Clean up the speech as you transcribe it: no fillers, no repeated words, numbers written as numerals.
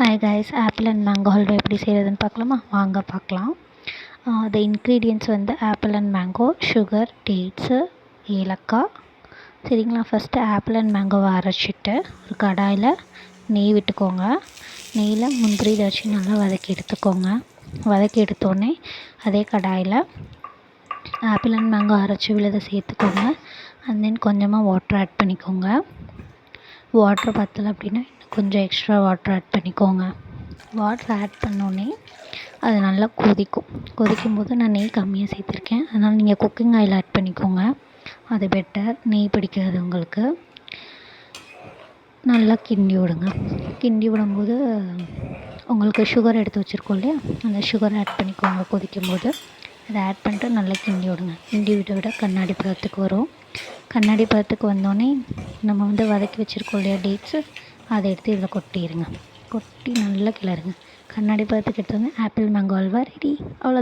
Hi guys, apple and mango halwa எப்படி செய்கிறதுன்னு பார்க்கலாமா? வாங்க பார்க்கலாம். த இன்க்ரீடியன்ட்ஸ் வந்து apple and mango, sugar, dates, ஏலக்காய். சரிங்களா? ஃபஸ்ட்டு ஆப்பிள் அண்ட் மேங்கோவை அரைச்சிட்டு ஒரு கடாயில் நெய் விட்டுக்கோங்க. நெய்யில் முந்திரி திராட்சை நல்லா வதக்கி எடுத்துக்கோங்க. வதக்கி எடுத்தோடனே அதே கடாயில் ஆப்பிள் அண்ட் மேங்கோ அரைச்சி விழுதை சேர்த்துக்கோங்க. அண்ட் தென் கொஞ்சமாக வாட்டர் ஆட் பண்ணிக்கோங்க. வாட்ரு பத்தலை அப்படின்னா கொஞ்சம் எக்ஸ்ட்ரா வாட்ரு ஆட் பண்ணிக்கோங்க. வாட்ரு ஆட் பண்ணோடனே அது நல்லா கொதிக்கும்போது நான் நெய் கம்மியாக சேர்த்துருக்கேன், அதனால் நீங்கள் குக்கிங் ஆயில் ஆட் பண்ணிக்கோங்க. அது பெட்டர். நெய் பிடிக்காது உங்களுக்கு. நல்லா கிண்டி விடுங்க. கிண்டி விடும்போது உங்களுக்கு சுகர் எடுத்து வச்சுருக்கோம் இல்லையா, அந்த சுகர் ஆட் பண்ணிக்கோங்க. கொதிக்கும்போது அதை ஆட் பண்ணிட்டு நல்லா கிண்டி விடுங்க. கிண்டி விட கண்ணாடி பதத்துக்கு வரும். கண்ணாடி பதத்துக்கு வந்தோடனே நம்ம வந்து வதக்கி வச்சுருக்கோம் இல்லையா டேட்ஸு, அதை எடுத்து இதில் கொட்டிடுங்க. கொட்டி நல்லா கிளறுங்க. கண்ணாடி பதத்துக்கு எடுத்து வந்து ஆப்பிள் மேங்கோ அல்வா ரெடி. அவ்வளோ.